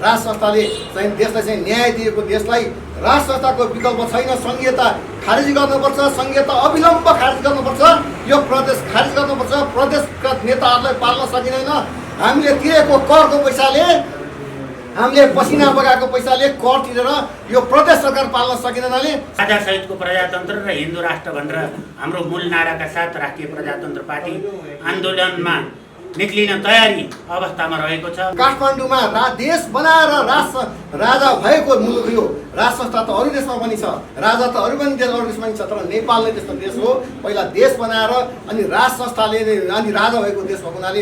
राज संस्थाले चाहिँ देशलाई चाहिँ न्याय दिएको देशलाई राज संस्थाको विकल्प छैन। संघीयता खारिज गर्नुपर्छ, संघीयता अविलम्ब खारिज गर्नुपर्छ, यो प्रदेश खारिज गर्नुपर्छ। प्रदेशका नेताहरूलाई पाल्न सकिँदैन। हामीले तिरेको करको पैसाले, हामीले पसिना बगाएको पैसाले कर तिरेर यो प्रदेश सरकार पाल्न सकिँदैनले राजा सहितको प्रजातन्त्र र हिन्दू राष्ट्र भनेर हाम्रो मूल नाराका साथ राष्ट्रिय प्रजातन्त्र पार्टी आन्दोलनमा निक्लिन तयारी अवस्थामा रहेको छ। काठमाडौँमा देश बनाएर राजा भएको मुलुक यो। राज संस्था त अरू देशमा पनि छ, राजा त अरू देशमा पनि छ, तर नेपाल नै त्यस्तो देश हो। पहिला देश बनाएर अनि राज संस्थाले अनि राजा भएको देश भएको हुनाले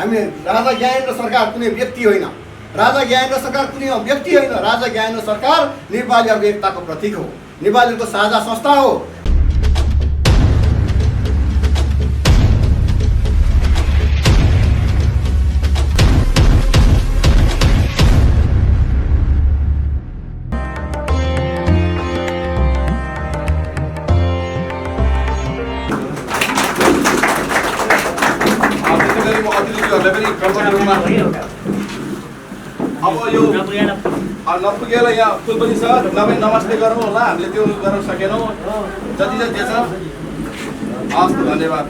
हामीले राजा ज्ञानेन्द्र सरकार कुनै व्यक्ति होइन, राजा ज्ञानेन्द्र सरकार कुनै व्यक्ति होइन। राजा ज्ञानेन्द्र सरकार नेपालीहरूको एकताको प्रतीक हो, नेपालीहरूको साझा संस्था हो। अब यो नपुगेर यहाँ फुल पनि छ, नभए नमस्ते गरौँ होला। हामीले त्यो गर्न सकेनौँ। जति जति छ हस्, धन्यवाद।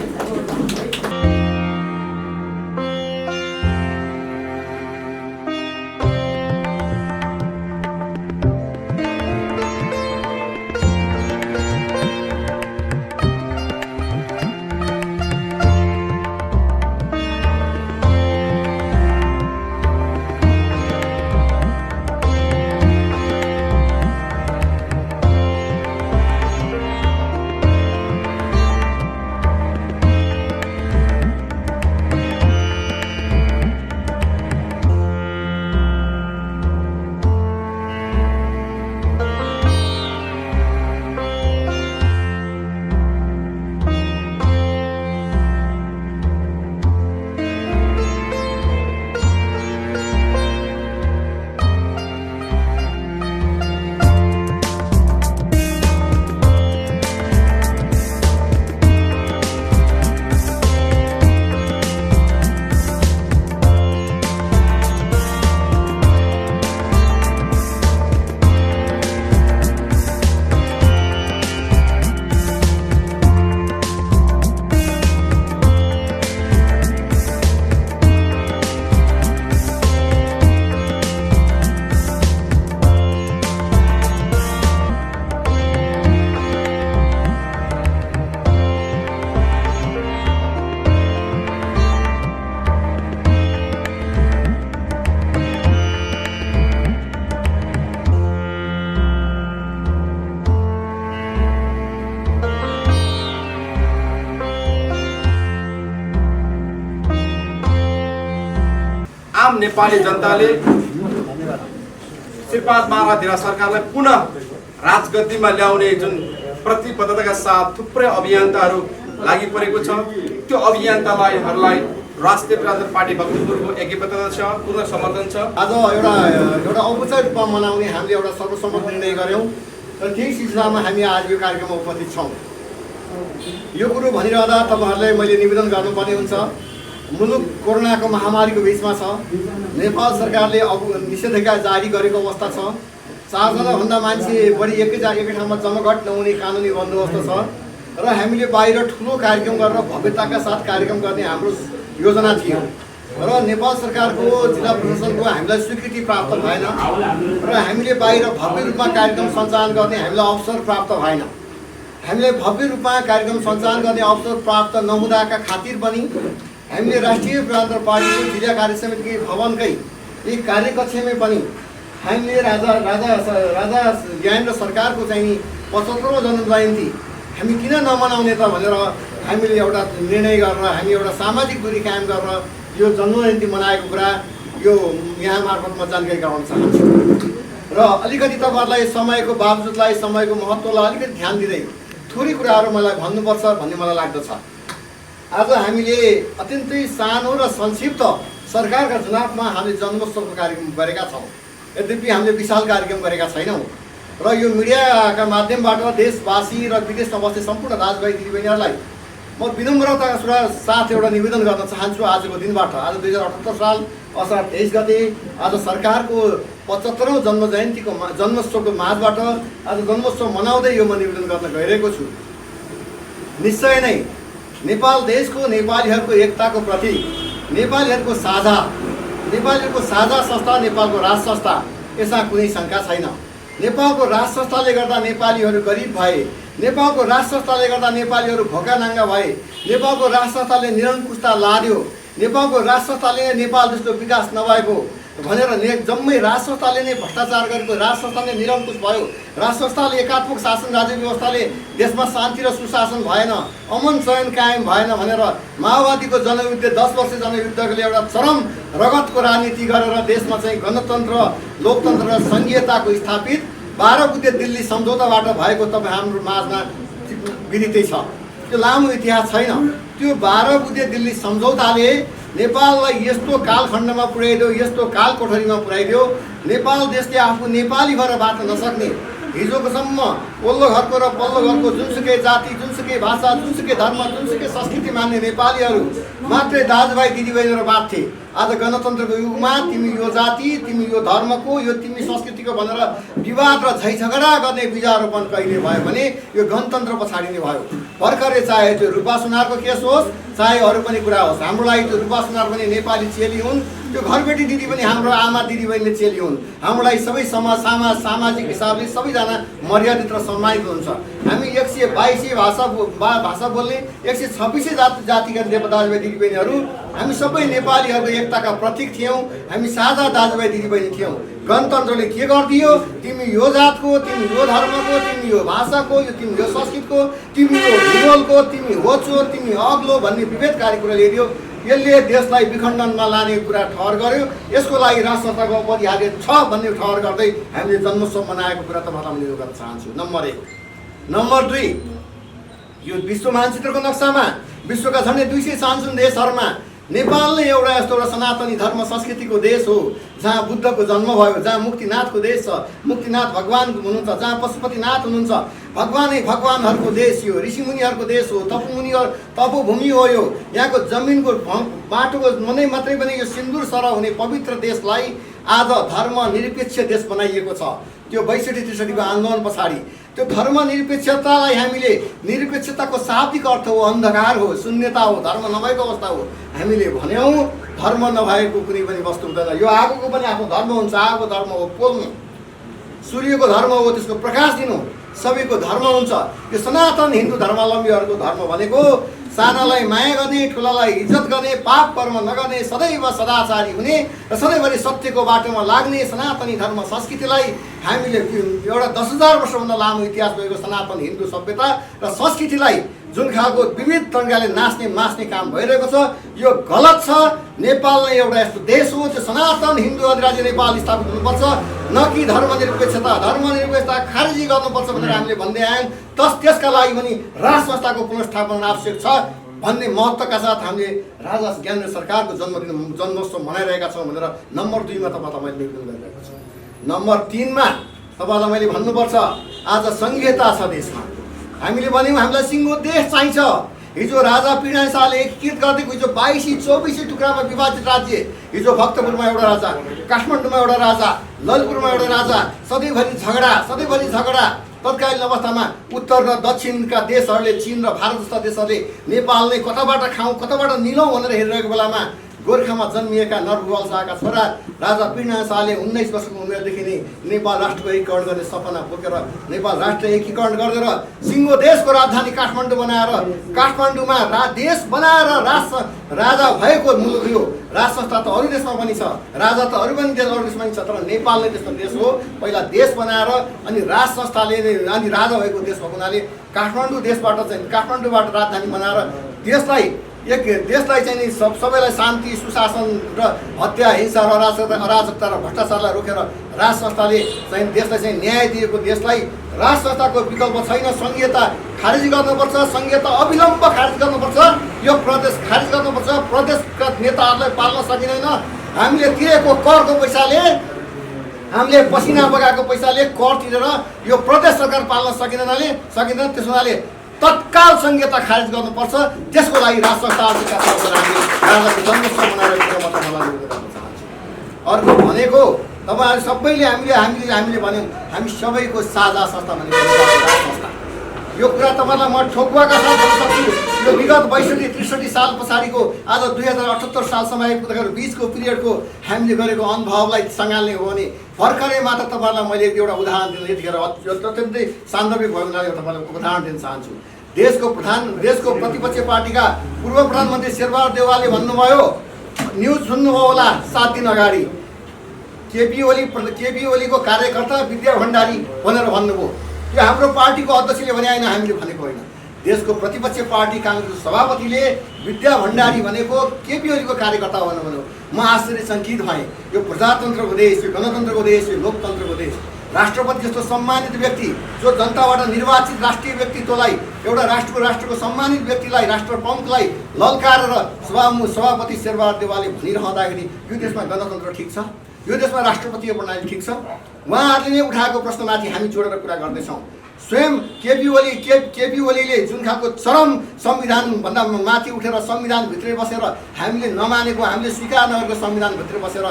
आम नेपाली जनताले श्रीपाद महाराज सरकारलाई पुनः राजगद्दीमा ल्याउने जुन प्रतिबद्धताका साथ थुप्रै अभियन्ताहरू लागि परेको छ, त्यो अभियन्ताहरूलाई राष्ट्रिय प्रजातन्त्र पार्टी भक्तपुरको एकबद्धता छ, पूर्ण समर्थन छ। आज एउटा औपचारिक रूपमा मनाउने हामीले एउटा सर्वसम्मत निर्णय गऱ्यौँ र त्यही सिलसिलामा हामी आज यो कार्यक्रममा उपस्थित छौँ। यो कुरो भनिरहँदा तपाईँहरूलाई मैले निवेदन गर्नुपर्ने हुन्छ, मुलुक कोरोनाको महामारीको बिचमा छ। नेपाल सरकारले अब निषेधाज्ञा जारी गरेको अवस्था छ। 4 जनाभन्दा मान्छे बढी एकै ठाउँमा जमघट नहुने कानुनी बन्दोबस्त छ र हामीले बाहिर ठुलो कार्यक्रम गरेर भव्यताका साथ कार्यक्रम गर्ने हाम्रो योजना थियो र नेपाल सरकारको जिल्ला प्रशासनको हामीलाई स्वीकृति प्राप्त भएन र हामीले बाहिर भव्य रूपमा कार्यक्रम सञ्चालन गर्ने हामीलाई अवसर प्राप्त भएन। हामीले भव्य रूपमा कार्यक्रम सञ्चालन गर्ने अवसर प्राप्त नहुँदाका खातिर पनि हामीले राष्ट्रिय प्रजातन्त्र पार्टीको जिल्ला कार्य समिति भवनकै एक कार्यकक्षमै पनि हामीले राजा ज्ञानेन्द्र सरकारको चाहिँ 75औं जन्म जयन्ती हामी किन नमनाउने त भनेर हामीले एउटा निर्णय गरेर हामी एउटा सामाजिक दूरी कायम गरेर यो जन्म जयन्ती मनाएको कुरा यो यहाँ मार्फत म जानकारी गराउन चाहन्छु। र अलिकति तपाईँहरूलाई समयको बावजुदलाई, समयको महत्त्वलाई अलिकति ध्यान दिँदै थोरै कुराहरू मलाई भन्नुपर्छ भन्ने मलाई लाग्दछ। आज हामीले अत्यन्तै सानो र संक्षिप्त सरकारका चुनावमा हामीले जन्मोत्सवको कार्यक्रम गरेका छौँ। यद्यपि हामीले विशाल कार्यक्रम गरेका छैनौँ। र यो मिडियाका माध्यमबाट देशवासी र विदेशमा बस्ने सम्पूर्ण दाजुभाइ दिदीबहिनीहरूलाई म विनम्रताका साथ एउटा निवेदन गर्न चाहन्छु। आजको दिनबाट, आज 2078 साल असार 23 गते आज सरकारको 75औं जन्मोत्सवको माझबाट आज जन्मोत्सव मनाउँदै यो म निवेदन गर्न गइरहेको छु। निश्चय नै नेपाल देशको नेपालीहरूको एकताको प्रतीक, नेपालीहरूको साझा संस्था नेपालको राज संस्था, यसमा कुनै शङ्का छैन। नेपालको राज संस्थाले गर्दा नेपालीहरू गरिब भए, नेपालको राज संस्थाले गर्दा नेपालीहरू भोका नाङ्गा भए, नेपालको राज संस्थाले निरङ्कुशता लाद्यो, नेपालको राज संस्थाले नेपाल जस्तो विकास नभएको भनेर जम्मै राज संस्थाले नै भ्रष्टाचार गरेको, राज संस्था नै निरङ्कुश भयो, राज संस्थाले एकात्मक शासन राज्य व्यवस्थाले देशमा शान्ति र सुशासन भएन, अमन चयन कायम भएन भनेर माओवादीको जनयुद्ध 10 वर्ष जनयुद्धले एउटा चरम रगतको राजनीति गरेर देशमा चाहिँ गणतन्त्र, लोकतन्त्र र सङ्घीयताको स्थापित 12 बुँदे दिल्ली सम्झौताबाट भएको तपाईँ हाम्रो माझमा विदितै छ। त्यो लामो इतिहास छैन। त्यो 12 बुँदे दिल्ली सम्झौताले नेपाललाई यस्तो कालखण्डमा पुर्याइदियो, यस्तो कालकोठरीमा पुर्याइदियो, नेपाल देशले आफू नेपाली भएर बाँच्न नसक्ने, हिजोकोसम्म ओल्लो घरको र पल्लो घरको जुनसुकै जाति, जुनसुकै भाषा, जुनसुकै धर्म, जुनसुकै संस्कृति मान्ने नेपालीहरू मात्रै दाजुभाइ दिदीबहिनीहरू बाँच्थे। आज गणतन्त्रको युगमा तिमी यो जाति, तिमी यो धर्मको, यो तिमी संस्कृतिको भनेर विवाद र झैझगडा गर्ने बीजारोपण कहिले भयो भने यो गणतन्त्र पछाडि नै भयो। भर्खरै चाहे त्यो रूपा सुनारको केस होस्, चाहे अरू पनि कुरा होस्, हाम्रो लागि त्यो रूपा सुनार पनि नेपाली चेली हुन्, त्यो घरबेटी दिदी पनि हाम्रो आमा दिदीबहिनीले चेली हुन्। हाम्रो लागि सबै सामाजिक हिसाबले सबैजना मर्यादित र सम्मानित हुन्छ। हामी 122 भाषा बोल्ने 126 जातिका दाजुभाइ दिदीबहिनीहरू हामी सबै नेपालीहरूको एकताका प्रतीक थियौँ। हामी साझा दाजुभाइ दिदीबहिनी थियौँ। गणतन्त्रले के गरिदियो? तिमी यो जातको, तिमी यो धर्मको, तिमी यो भाषाको, तिमी यो संस्कृतको, तिमी यो भूगोलको, तिमी होचो, तिमी अग्लो भन्ने विभेदकारी कुरा ल्याइदियो। यसले देशलाई विखण्डनमा लाने कुरा ठहर गर्यो। यसको लागि राष्ट्र संस्थाको अपरिहार्य छ भन्ने ठहर गर्दै हामीले जन्मोत्सव मनाएको कुरा तपाईँलाई मैले गर्न चाहन्छु। नम्बर 1। नम्बर 2, यो विश्व मानचित्रको नक्सामा विश्वका झन्डै 200 सानसुन देशहरूमा नेपाल नै एउटा यस्तो एउटा सनातनी धर्म संस्कृतिको देश हो जहाँ बुद्धको जन्म भयो, जहाँ मुक्तिनाथको देश छ, मुक्तिनाथ भगवान हुनुहुन्छ, जहाँ पशुपतिनाथ हुनुहुन्छ। भगवानै भगवानहरूको देश यो, ऋषिमुनिहरूको देश हो, तपोभूमि हो यो। यहाँको जमिनको बाटोको मनै मात्रै पनि यो सिन्दुर सरह हुने पवित्र देशलाई आज धर्म निरपेक्ष देश बनाइएको छ। त्यो 62-63 को आन्दोलन पछाडि त्यो धर्मनिरपेक्षतालाई हामीले, निरपेक्षताको शाब्दिक अर्थ हो अन्धकार हो, शून्यता हो, धर्म नभएको अवस्था हो। हामीले भन्यौँ धर्म नभएको कुनै पनि वस्तु हुँदैन। यो आगोको पनि आफ्नो धर्म हुन्छ। आगो धर्म हो पोल्नु, सूर्यको धर्म हो त्यसको प्रकाश दिनु, सबैको धर्म हुन्छ। यो सनातन हिन्दू धर्मावलम्बीहरूको धर्म भनेको सानालाई माया गर्ने, ठुलालाई इज्जत गर्ने, पाप कर्म नगर्ने, सदैव सदाचारी हुने र सधैँभरि सत्यको बाटोमा लाग्ने सनातनी धर्म संस्कृतिलाई हामीले एउटा 10,000 वर्षभन्दा लामो इतिहास भएको सनातन हिन्दू सभ्यता र संस्कृतिलाई जुन खालको विविध तरिकाले नाच्ने मास्ने काम भइरहेको छ यो गलत छ। नेपाल नै एउटा यस्तो देश हो जो सनातन हिन्दू अधिराज्य नेपाल स्थापित हुनुपर्छ, न कि धर्मनिरपेक्षता खारेजी गर्नुपर्छ भनेर हामीले भन्दै आयौँ। त्यसका लागि पनि राज संस्थाको पुनर्स्थापना आवश्यक छ भन्ने महत्त्वका साथ हामीले राजा ज्ञानेन्द्र सरकारको जन्मोत्सव मनाइरहेका छौँ भनेर नम्बर 2 मा तपाईँलाई मैले निवेदन गरिरहेको छु। नम्बर 3 मा तपाईँलाई मैले भन्नुपर्छ आज सङ्घीयता छ देशमा। हामीले भन्यौँ हामीलाई सिङ्गो देश चाहिन्छ। हिजो राजा पीडा शाहले एकीकृत गरिदिएको हिजो 22-24 टुक्रामा विभाजित राज्य, हिजो भक्तपुरमा एउटा राजा, काठमाडौँमा एउटा राजा, ललितपुरमा एउटा राजा, सधैँभरि झगडा। तत्कालीन अवस्थामा उत्तर र दक्षिणका देशहरूले, चीन र भारत जस्ता देशहरूले नेपालले कताबाट खाउँ कताबाट निलौँ भनेर हेरिरहेको बेलामा गोर्खामा जन्मिएका नरभुवल शाहका छोरा राजा पीडा शाहले 19 वर्षको उमेरदेखि नै नेपाल राष्ट्रको एकीकरण गर्ने सपना बोकेर नेपाल राष्ट्र एकीकरण गरेर सिङ्गो देशको राजधानी काठमाडौँ बनाएर काठमाडौँमा देश बनाएर राजा भएको मुलुक यो। राज संस्था त अरू देशमा पनि छ, राजा त अरू देशमा पनि छ, तर नेपाल नै त्यस्तो देश हो। पहिला देश बनाएर अनि राज संस्थाले अनि राजा भएको देश भएको हुनाले काठमाडौँबाट राजधानी बनाएर देशलाई चाहिँ नि सबैलाई शान्ति सुशासन र हत्या हिंसा र अराजकता र भ्रष्टाचारलाई रोकेर राज संस्थाले चाहिँ देशलाई चाहिँ न्याय दिएको देशलाई राज संस्थाको विकल्प छैन। सङ्घीयता खारेज गर्नुपर्छ, सङ्घीयता अविलम्ब खारेज गर्नुपर्छ, यो प्रदेश खारेज गर्नुपर्छ। प्रदेशका नेताहरूलाई पाल्न सकिँदैन। हामीले तिरेको करको पैसाले हामीले पसिना बगाएको पैसाले कर तिरेर यो प्रदेश सरकार पाल्न सकिँदैन। त्यस हुनाले तत्काल संहिता खारेज गर्नुपर्छ। त्यसको लागि राष्ट्र संस्थाहरूका साथमा हामीले राजाको जन्मोत्सव मनाएर म तपाईँलाई निवेदन गर्न चाहन्छु। अर्को भनेको तपाईँहरू सबैले हामीले भन्यौँ हामी सबैको साझा संस्था भनेको संस्था। यो कुरा तपाईँलाई म ठोकुवाका साथ भन्न सक्छु। यो विगत 62-63 साल पछाडिको आज 2078 सालसम्म आइपुग्दाखेरि बिचको पिरियडको हामीले गरेको अनुभवलाई सँगाल्ने हो भने भर्खरै मात्र तपाईँलाई मैले एउटा उदाहरण दिन यतिखेर अत्यन्तै सान्दर्भिक भएको हुनाले तपाईँलाई उदाहरण दिन चाहन्छु। देशको प्रतिपक्ष पार्टीका पूर्व प्रधानमन्त्री शेरबहादुर देउवाले भन्नुभयो, न्युज सुन्नुभयो होला 7 दिन अगाडि, केपी ओलीको कार्यकर्ता विद्या भण्डारी भनेर भन्नुभयो। यो हाम्रो पार्टीको अध्यक्षले भने होइन, हामीले भनेको होइन। देशको प्रतिपक्ष पार्टी काङ्ग्रेसको सभापतिले विद्या भण्डारी भनेको केपी ओलीको कार्यकर्ता भन्नुभयो। म आश्चर्यचकित भएँ। यो प्रजातन्त्रको देश, यो गणतन्त्रको देश, यो लोकतन्त्रको देश, राष्ट्रपति जस्तो सम्मानित व्यक्ति जो जनताबाट निर्वाचित राष्ट्रिय व्यक्तित्वलाई, एउटा राष्ट्रको सम्मानित व्यक्तिलाई, राष्ट्र प्रमुखलाई ललकारेर सभापति शेरबहादुर देउवाले भनिरहँदाखेरि यो देशमा गणतन्त्र ठिक छ? यो देशमा राष्ट्रपतीय प्रणाली ठिक छ? उहाँहरूले नै उठाएको प्रश्नमाथि हामी जोडेर कुरा गर्दैछौँ। स्वयं केपी ओलीले जुन खालको चरम संविधानभन्दा माथि उठेर संविधानभित्रै बसेर हामीले नमानेको, हामीले स्वीकार नगरेको संविधानभित्र बसेर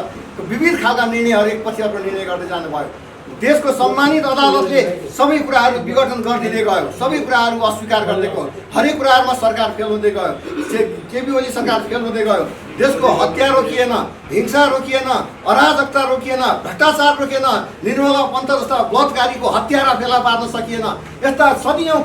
विविध खालका निर्णयहरू एकपछि अर्को निर्णय गर्दै जानुभयो। देशको सम्मानित अदालतले सबै कुराहरू विघटन गरिदिँदै गयो, सबै कुराहरू अस्वीकार गर्दै गयो, हरेक कुराहरूमा सरकार फेल हुँदै गयो, केपी ओली सरकार फेल हुँदै गयो। देशको हत्या रोकिएन, हिंसा रोकिएन, अराजकता रोकिएन, भ्रष्टाचार रोकिएन, निर्मला पन्त जस्ता बलात्कारीको हत्यारा फेला पार्न सकिएन। यस्ता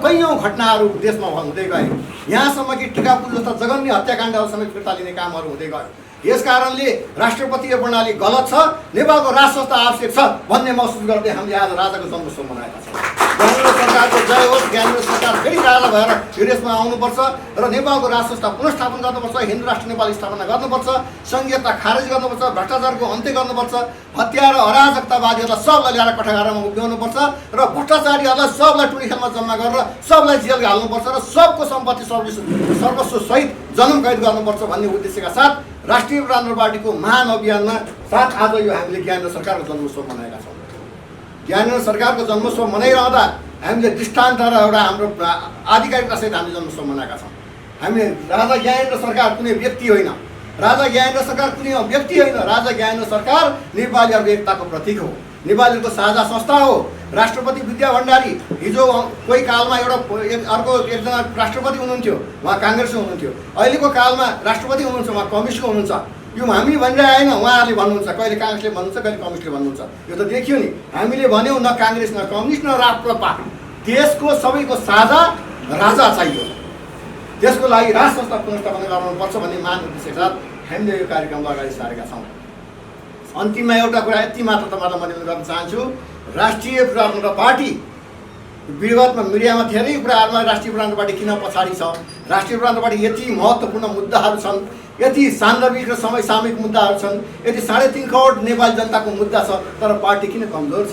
कैयौँ घटनाहरू देशमा हुँदै गए। यहाँसम्म कि टिकापुर जस्ता जघन्य हत्याकाण्डहरू समेत फिर्ता लिने कामहरू हुँदै गयो। यस कारणले राष्ट्रपतीय प्रणाली गलत छ, नेपालको राज संस्था आवश्यक छ भन्ने महसुस गर्दै हामीले आज राजाको जन्मोत्सव मनाएका छौँ। ज्ञानेन्द्र सरकारको जय होस्। ज्ञानेन्द्र सरकार फेरि राजा भएर यो देशमा आउनुपर्छ र नेपालको राज संस्था पुनर्स्थापन गर्नुपर्छ, हिन्दू राष्ट्र नेपाल स्थापना गर्नुपर्छ, संघीयता खारेज गर्नुपर्छ, भ्रष्टाचारको अन्त्य गर्नुपर्छ, हत्या र अराजकतावादीहरूलाई सबलाई ल्याएर कठागारमा उभ्याउनुपर्छ र भ्रष्टाचारीहरूलाई सबलाई टुडी खेलमा जम्मा गरेर सबलाई जेल हाल्नुपर्छ र सबको सम्पत्ति सर्वस्व सहित जन्म कैद गर्नुपर्छ भन्ने उद्देश्यका साथ राष्ट्रिय प्रजातन्त्र पार्टीको महान अभियानमा साथ आज यो हामीले ज्ञानेन्द्र सरकारको जन्मोत्सव मनाएका छौँ। ज्ञानेन्द्र सरकारको जन्मोत्सव मनाइरहँदा हामीले दृष्टान्त र एउटा हाम्रो आधिकारिकतासहित हामीले जन्मोत्सव मनाएका छौँ। हामीले राजा ज्ञानेन्द्र सरकार कुनै व्यक्ति होइन, राजा ज्ञानेन्द्र सरकार कुनै व्यक्ति होइन, राजा ज्ञानेन्द्र सरकार नेपालीहरूको एकताको प्रतीक हो, नेपालीहरूको साझा संस्था हो। राष्ट्रपति विद्या भण्डारी हिजो कोही कालमा एकजना राष्ट्रपति हुनुहुन्थ्यो, उहाँ काङ्ग्रेसको हुनुहुन्थ्यो, अहिलेको कालमा राष्ट्रपति हुनुहुन्छ, उहाँ कम्युनिस्टको हुनुहुन्छ। यो हामी भनिरहेको होइन, उहाँहरूले भन्नुहुन्छ, कहिले काङ्ग्रेसले भन्नुहुन्छ, कहिले कम्युनिस्टले भन्नुहुन्छ। यो त देखियो नि, हामीले भन्यौँ न काङ्ग्रेस न कम्युनिस्ट न राप्रपा, देशको सबैको साझा राजा चाहियो। त्यसको लागि राज संस्था पुनर्स्थापना गर्नुपर्छ भन्ने महान उद्देश्यका साथ हामीले यो कार्यक्रमलाई अगाडि सारेका छौँ। अन्तिममा एउटा कुरा यति मात्र तपाईँलाई म निवेदन गर्न चाहन्छु। राष्ट्रिय प्रजातन्त्र पार्टी विगतमा मिडियामा धेरै कुराहरूमा राष्ट्रिय प्रजातन्त्र पार्टी किन पछाडि छ, राष्ट्रिय प्रजातन्त्र पार्टी यति महत्त्वपूर्ण मुद्दाहरू छन्, यति सान्दर्भिक र समसामयिक मुद्दाहरू छन्, यति 3.5 करोड नेपाली जनताको मुद्दा छ, तर पार्टी किन कमजोर छ?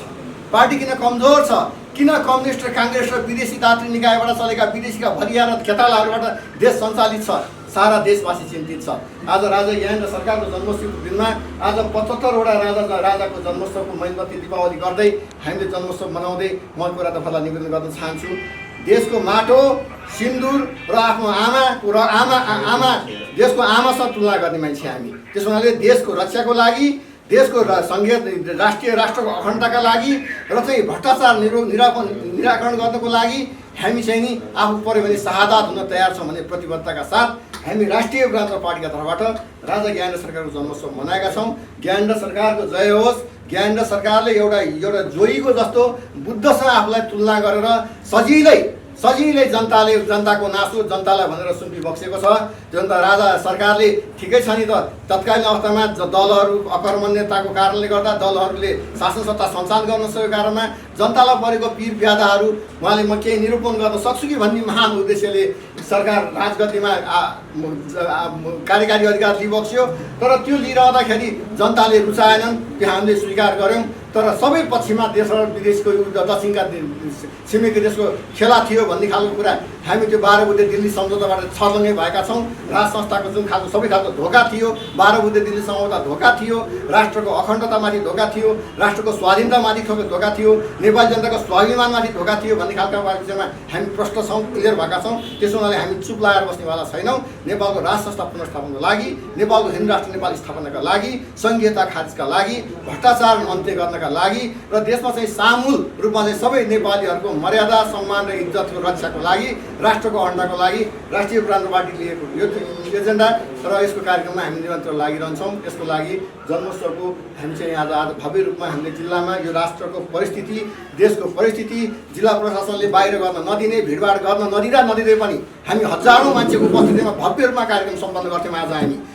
पार्टी किन कमजोर छ? किन कम्युनिस्ट र काङ्ग्रेस र विदेशी दात्री निकायबाट चलेका विदेशीका भरिया र खेतालाहरूबाट देश सञ्चालित छ? सारा देशवासी चिन्तित छ। आज राजा ज्ञानेन्द्र सरकारको जन्मोत्सवको दिनमा आज 75वटा राजाको जन्मोत्सवको मेलबत्ती दीपावली गर्दै हामीले जन्मोत्सव मनाउँदै म कुरा तपाईँलाई निवेदन गर्न चाहन्छु। देशको माटो, सिन्दुर र आफ्नो आमा देशको आमासँग तुलना गर्ने मान्छे हामी। त्यस हुनाले देशको रक्षाको लागि, देशको राष्ट्रको अखण्डताका लागि र चाहिँ भ्रष्टाचार निराकरण गर्नको लागि हामी चाहिँ नि आफू पऱ्यो भने शहादत हुन तयार छौँ भन्ने प्रतिबद्धताका साथ हामी राष्ट्रिय प्रजातन्त्र पार्टीका तर्फबाट राजा ज्ञानेन्द्र सरकारको जन्मोत्सव मनाएका छौँ। ज्ञानेन्द्र सरकारको जय होस्। ज्ञानेन्द्र सरकारले एउटा जोईको जस्तो बुद्धसँग आफूलाई तुलना गरेर सजिलै जनताको नासो जनतालाई भनेर सुम्पी बक्सेको छ। जनता राजा सरकारले ठिकै छ नि त, तत्कालीन अवस्थामा दलहरू अकर्मण्यताको कारणले गर्दा दलहरूले शासन सत्ता सञ्चालन गर्न सकेको कारणमा जनतालाई परेको पीर प्यादाहरू उहाँले म केही निरूपण गर्न सक्छु कि भन्ने महान उद्देश्यले सरकार राजगद्दीमा कार्यकारी अधिकार लिइबक्स्यो। तर त्यो लिइरहँदाखेरि जनताले रुचाएनन्, त्यो हामीले स्वीकार गऱ्यौँ। तर सबै पक्षमा देश र विदेशको दक्षिणका छिमेकी देशको खेला थियो भन्ने खालको कुरा हामी त्यो 12 बुँदे दिल्ली सम्झौताबाट छलङ्गै भएका छौँ। राज संस्थाको जुन खालको सबै खालको धोका थियो, 12 बुँदे दिल्ली सम्झौता धोका थियो, राष्ट्रको अखण्डतामाथि धोका थियो, राष्ट्रको स्वाधीनतामाथि धोका थियो, नेपाली जनताको स्वाभिमानमाथि धोका थियो भन्ने खालका विषयमा हामी प्रष्ट छौँ, क्लियर भएका छौँ। त्यसो हुनाले हामी चुप लागेर बस्नेवाला छैनौँ। नेपालको राज संस्था पुनर्स्थापनाको लागि, नेपालको हिन्दू राष्ट्र नेपाल स्थापनाका लागि, सङ्घीयता खारिजका लागि, भ्रष्टाचार अन्त्य गर्नका लागि र देशमा चाहिँ सामूल रूपमा चाहिँ सबै नेपालीहरूको मर्यादा, सम्मान र इज्जतको रक्षाको लागि, राष्ट्रको अखण्डताको लागि राष्ट्रिय प्रान्त पार्टी लिएको यो एजेन्डा र यसको कार्यक्रममा हामी निरन्तर लागिरहन्छौँ। यसको लागि जन्मोत्सवको हामी चाहिँ आज भव्य रूपमा हामीले जिल्लामा यो राष्ट्रको परिस्थिति, देशको परिस्थिति, जिल्ला प्रशासनले बाहिर गर्न नदिने, भिडभाड गर्न नदिँदै पनि हामी हजारौँ मान्छेको उपस्थितिमा भव्य रूपमा कार्यक्रम सम्पन्न गर्थ्यौँ। आज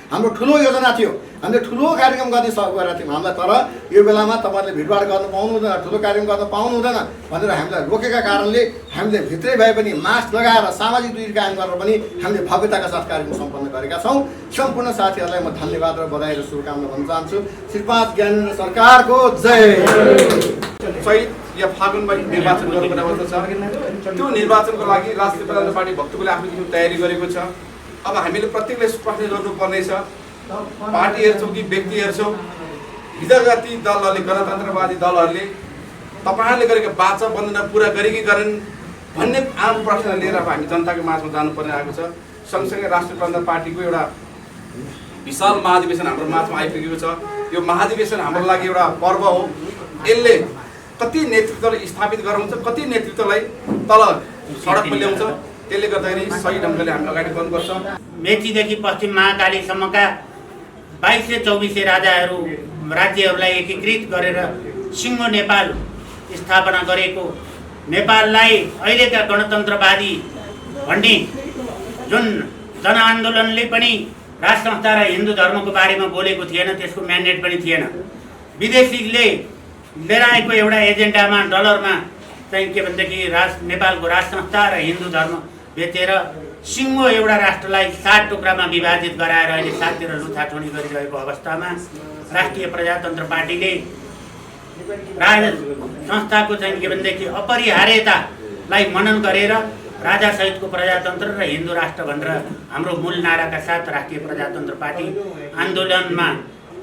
हाम्रो ठुलो योजना थियो, हामीले ठुलो कार्यक्रम गर्ने सहयोग गरेका थियौँ। हामीलाई तर यो बेलामा तपाईँहरूले भिडभाड गर्न पाउनु हुँदैन, ठुलो कार्यक्रम गर्न पाउनु हुँदैन भनेर हामीलाई रोकेका कारणले हामीले भित्रै भए पनि मास्क लगाएर सामाजिक दूरी कायम गरेर पनि हामीले भव्यताका साथ कार्यक्रम सम्पन्न गरेका छौँ। सम्पूर्ण साथीहरूलाई म धन्यवाद र बधाई र शुभकामना भन्न चाहन्छु। श्री 5 ज्ञानेन्द्र सरकारको जय। चैत या फागुनमा निर्वाचन गर्नुपर्ने अवस्था छ। त्यो निर्वाचनको लागि राष्ट्रिय प्रजातन्त्र पार्टी भक्तपुरले आफ्नो किसिमको तयारी गरेको छ। अब हामीले प्रत्येकले प्रश्न गर्नुपर्नेछ, पार्टी हेर्छौँ कि व्यक्ति हेर्छौँ। हिजोगति दलहरूले, गणतन्त्रवादी दलहरूले तपाईँहरूले गरेको वाचा वन्दना पुरा गरे कि गरेन भन्ने आम प्रश्न लिएर अब हामी जनताको माझमा जानुपर्ने आएको छ। सँगसँगै राष्ट्रिय प्रजातन्त्र पार्टीको एउटा विशाल महाधिवेशन हाम्रो माझमा आइपुगेको छ। यो महाधिवेशन हाम्रो लागि एउटा पर्व हो। यसले कति नेतृत्वलाई स्थापित गराउँछ, कति नेतृत्वलाई तल सडकमा ल्याउँछ, त्यसले गर्दाखेरि सही ढङ्गले हामी अगाडि बढ्नुपर्छ। मेचीदेखि पश्चिम महाकालीसम्मका 22 24 राज्यहरूलाई एकीकृत गरेर सिङ्गो नेपाल स्थापना गरेको, नेपाललाई अहिलेका गणतन्त्रवादी भन्ने जुन जनआन्दोलनले पनि राज संस्था र हिन्दू धर्मको बारेमा बोलेको थिएन, त्यसको म्यान्डेट पनि थिएन। विदेशीले लिएर आएको एउटा एजेन्डामा डलरमा चाहिँ के भनेदेखि नेपालको राज संस्था र हिन्दू धर्म बेचेर सिङ्गो एउटा राष्ट्रलाई 7 टुक्रामा विभाजित गराएर अहिले साततिर लुथाठोडी गरिरहेको अवस्थामा राष्ट्रिय प्रजातन्त्र पार्टीले राज संस्थाको चाहिँ के भनेदेखि अपरिहार्यतालाई मनन गरेर राजासहितको प्रजातन्त्र र हिन्दू राष्ट्र भनेर हाम्रो मूल नाराका साथ राष्ट्रिय प्रजातन्त्र पार्टी आन्दोलनमा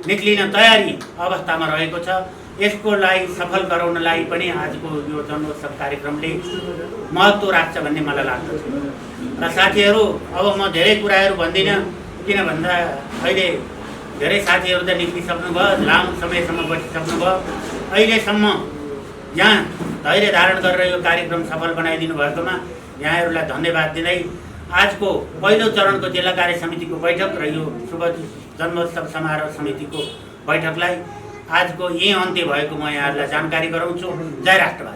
निक्लिन तयारी अवस्थामा रहेको छ। यसको लागि सफल गराउनलाई पनि आजको यो जन्मोत्सव कार्यक्रमले महत्त्व राख्छ भन्ने मलाई लाग्दछ। र साथीहरू, अब म धेरै कुराहरू भन्दिनँ, किन भन्दा अहिले धेरै साथीहरू त निक्लिसक्नुभयो, लामो समयसम्म बसिसक्नुभयो। अहिलेसम्म यहाँ धैर्य धारण गरेर यो कार्यक्रम सफल बनाइदिनु भएकोमा यहाँहरूलाई धन्यवाद दिँदै आजको पहिलो चरणको जिल्ला कार्य समितिको बैठक र यो शुभ जन्मोत्सव समारोह समितिको बैठकलाई आजको यही अन्त्य भएको म यहाँहरूलाई जानकारी गराउँछु। जय राष्ट्रवाद।